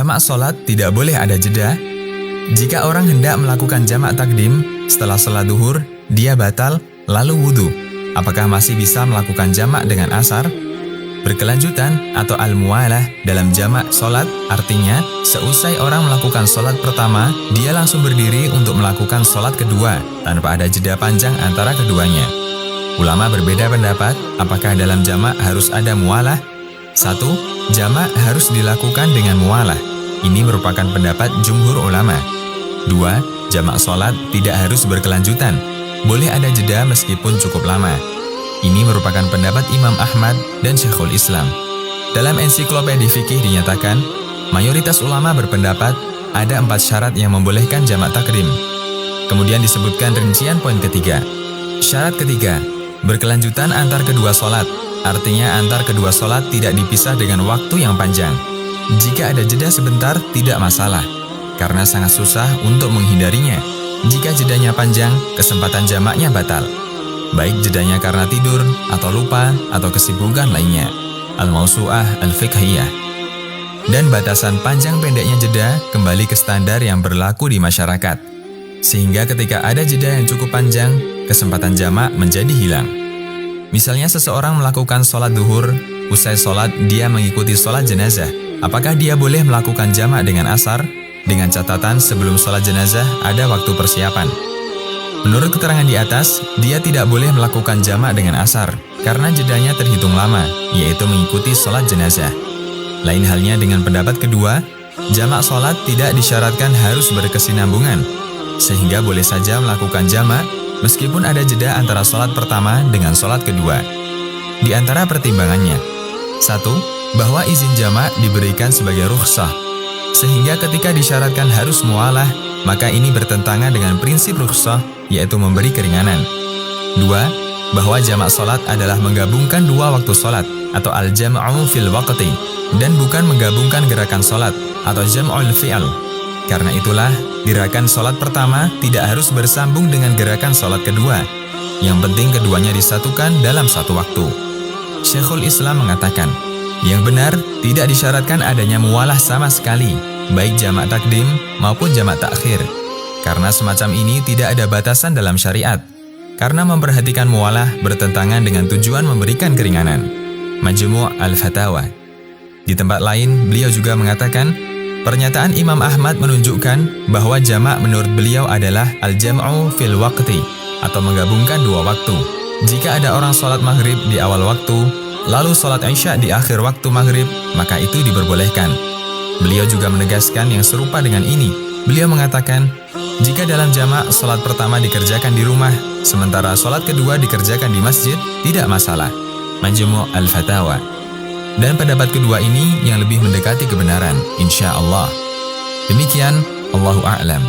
jamak sholat tidak boleh ada jeda. Jika orang hendak melakukan jamak takdim setelah sholat duhur, dia batal, lalu wudhu. Apakah masih bisa melakukan jamak dengan asar? Berkelanjutan atau al-muwalah dalam jamak sholat artinya seusai orang melakukan sholat pertama, dia langsung berdiri untuk melakukan sholat kedua tanpa ada jeda panjang antara keduanya. Ulama berbeda pendapat apakah dalam jamak harus ada muwalah. 1. Jamak harus dilakukan dengan muwalah. Ini merupakan pendapat jumhur ulama. 2. Jamak sholat tidak harus berkelanjutan. Boleh ada jeda meskipun cukup lama. Ini merupakan pendapat Imam Ahmad dan Syekhul Islam. Dalam ensiklopedia fikih dinyatakan, mayoritas ulama berpendapat ada 4 syarat yang membolehkan jamak takdim. Kemudian disebutkan rincian poin ketiga. Syarat ketiga, berkelanjutan antar kedua sholat. Artinya antar kedua sholat tidak dipisah dengan waktu yang panjang. Jika ada jeda sebentar, tidak masalah, karena sangat susah untuk menghindarinya. Jika jedanya panjang, kesempatan jamaknya batal. Baik jedanya karena tidur, atau lupa, atau kesibukan lainnya. Al-Mawsu'ah Al-Fiqhiyah. Dan batasan panjang pendeknya jeda kembali ke standar yang berlaku di masyarakat. Sehingga ketika ada jeda yang cukup panjang, kesempatan jamak menjadi hilang. Misalnya seseorang melakukan sholat duhur, usai sholat dia mengikuti sholat jenazah. Apakah dia boleh melakukan jamak dengan asar? Dengan catatan sebelum sholat jenazah ada waktu persiapan. Menurut keterangan di atas, dia tidak boleh melakukan jamak dengan asar, karena jedanya terhitung lama, yaitu mengikuti sholat jenazah. Lain halnya dengan pendapat kedua, jamak sholat tidak disyaratkan harus berkesinambungan, sehingga boleh saja melakukan jamak, meskipun ada jeda antara sholat pertama dengan sholat kedua. Di antara pertimbangannya, 1. Bahwa izin jamak diberikan sebagai rukhsah, sehingga ketika disyaratkan harus muwalah, maka ini bertentangan dengan prinsip rukhsah, yaitu memberi keringanan. 2. Bahwa jamak sholat adalah menggabungkan dua waktu sholat, atau al-jam'u fil waqti, dan bukan menggabungkan gerakan sholat, atau jam'ul fi'al. Karena itulah, gerakan sholat pertama tidak harus bersambung dengan gerakan sholat kedua. Yang penting keduanya disatukan dalam satu waktu. Syekhul Islam mengatakan, yang benar tidak disyaratkan adanya muwalah sama sekali, baik jamak takdim maupun jamak takhir. Karena semacam ini tidak ada batasan dalam syariat. Karena memperhatikan muwalah bertentangan dengan tujuan memberikan keringanan. Majmu' al-Fatawa. Di tempat lain, beliau juga mengatakan, pernyataan Imam Ahmad menunjukkan bahwa jamak menurut beliau adalah al-jam'u fil waqti, atau menggabungkan dua waktu. Jika ada orang sholat maghrib di awal waktu, lalu sholat isya di akhir waktu maghrib, maka itu diperbolehkan. Beliau juga menegaskan yang serupa dengan ini. Beliau mengatakan, jika dalam jamak sholat pertama dikerjakan di rumah, sementara sholat kedua dikerjakan di masjid, tidak masalah. Majmu' al-Fatawa. Dan pendapat kedua ini yang lebih mendekati kebenaran, insya Allah. Demikian, Allahu a'lam.